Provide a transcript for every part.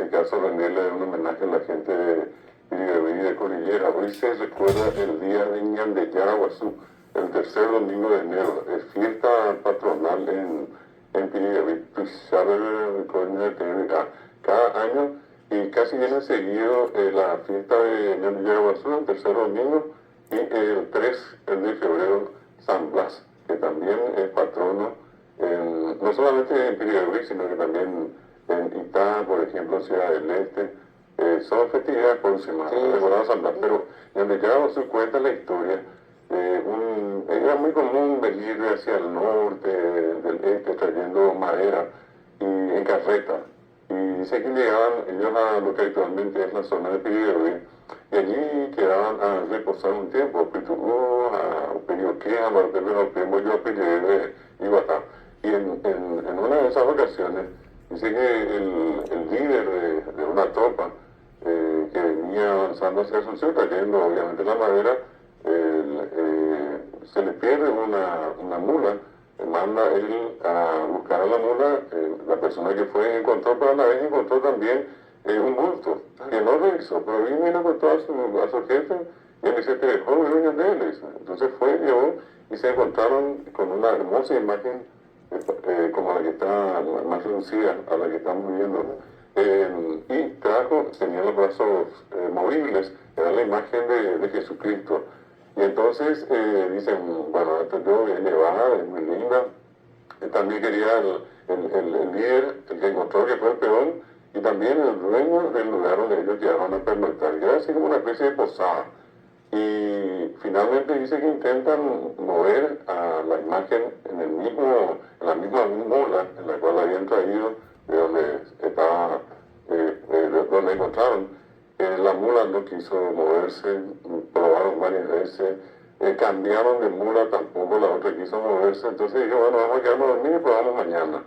este caso rendirle un homenaje a la gente de Piribebuy y de Cordillera. Hoy se recuerda el día de Ñandeyaraguazú, el tercer domingo de enero. Es fiesta patronal en Piribebuy. Cada año y casi viene seguido la fiesta de Ñandeyaraguazú, el tercer domingo, y el 3 de febrero, San Blas, que también es patrono no solamente en Piribebuy, sino que también en Itá, por ejemplo, Ciudad del Este. Son festividades próximas, recordamos San Blas, pero donde ya se cuenta la historia, era muy común venir hacia el norte, del este, trayendo madera y en carreta. Y dice que llegaban ellos a lo que actualmente es la zona de Piribebuy, y allí quedaban a reposar un tiempo, a Perioquea, yo de Iguatá. Y en una de esas ocasiones, dice que el líder de una tropa que venía avanzando hacia Asunción, trayendo obviamente la madera, se le pierde una mula, manda él a buscar a la mula, la persona que fue encontró, pero a la vez encontró también un bulto, que no revisó, pero vino y le contó a su jefe, y él dice, te dejó el dueño de él. Entonces fue, llevó, y se encontraron con una hermosa imagen, como la que está más reducida a la que estamos viendo, y trajo, tenía los brazos movibles, era la imagen de Jesucristo. Y entonces dicen, bueno, esto yo voy a llevar, es muy linda. También quería el líder, el que encontró que fue el peón, y también el dueño del lugar donde ellos llegaron a pernoctar. Y era así como una especie de posada. Y finalmente dice que intentan mover a la imagen en la misma mula en la cual habían traído, de donde estaba, donde encontraron. La mula no quiso moverse, probaron varias veces, cambiaron de mula, tampoco la otra quiso moverse. Entonces dije, bueno, vamos a quedarnos a dormir y probamos mañana.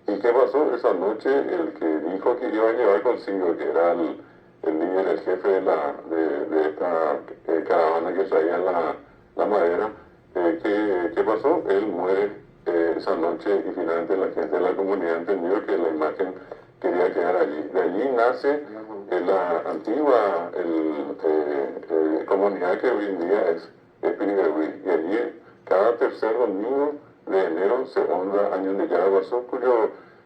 ¿Y qué pasó? Esa noche el que dijo que iba a llevar consigo, que era el líder, el jefe de esta caravana que traía la madera, ¿qué pasó? Él muere esa noche, y finalmente la gente de la comunidad entendió que la imagen quería quedar allí. De allí nace la antigua comunidad que hoy en día es Piribebuy, y allí cada tercer domingo de enero se honra a Ñandeyaraguazú, cuya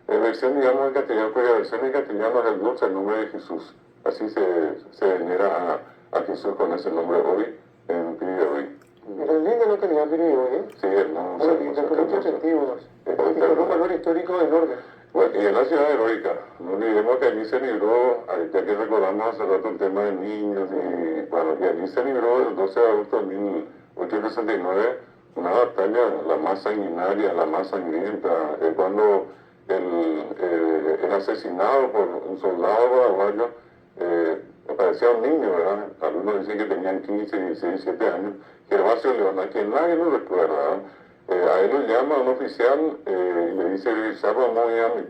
versión, digamos, en castellano, cuya versión en castellano es el dulce nombre de Jesús. Así se venera a Jesús con ese nombre hoy en Piribebuy. Era linda la localidad de Piribebuy, ¿eh? Sí, hermoso. Muy linda, con muchos atractivos, y con un valor histórico enorme. Bueno, y en la ciudad heroica, no olvidemos que allí se libró, ya que recordamos hace rato el tema de niños, y bueno, y allí se libró el 12 de agosto de 1869 una batalla, la más sanguinaria, la más sangrienta, cuando el asesinado por un soldado paraguayo, parecía un niño, ¿verdad? Algunos dicen que tenían 15, 16, 17 años, Gervasio León, a quien nadie lo recuerda, ¿verdad? A él lo llama un oficial y le dice, muy a mi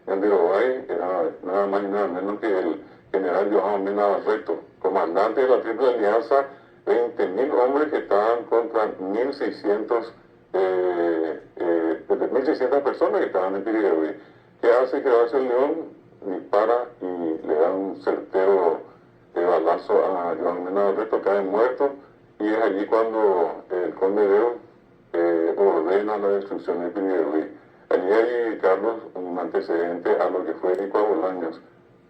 en Virobay, era nada más y nada menos que el general Johan Mena Barreto, comandante de la Triple Alianza, 20.000 hombres que estaban contra 1.600 personas que estaban en Piribebuy. ¿Qué hace Gervasio León? Dispara y le da un certero balazo a Johan Mena Barreto, cae muerto, y es allí cuando el conde Deo ordena la destrucción de Piribebuy. Allí hay, Carlos, un antecedente a lo que fue Nicoa Bolaños,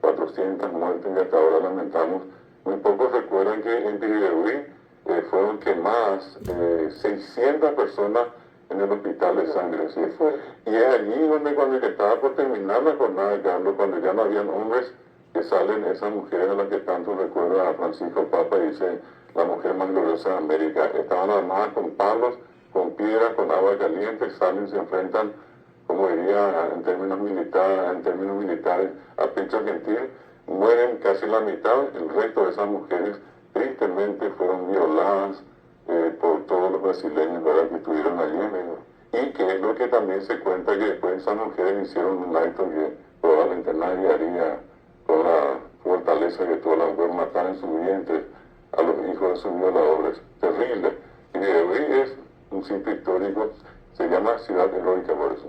400 muertes, y hasta ahora lamentamos. Muy pocos recuerdan que en Piribebuy fueron quemadas 600 personas en el hospital de sangre. ¿Sí? Y es allí donde, cuando estaba por terminar la jornada de Carlos, cuando ya no habían hombres, que salen esas mujeres a las que tanto recuerda a Francisco Papa, y dice la mujer más gloriosa de América. Estaban armadas con palos, con piedras, con agua caliente, salen, se enfrentan, como diría en términos militares, a pecho gentil, mueren casi la mitad. El resto de esas mujeres tristemente fueron violadas por todos los brasileños, ¿verdad?, que estuvieron allí, y que es lo que también se cuenta, que después esas mujeres hicieron un acto que probablemente nadie haría, con la fortaleza que tuvo la mujer, matar en su vientre a los hijos de sus violadores. Terrible. Y Piribebuy es un sitio histórico, se llama Ciudad Heroica por eso.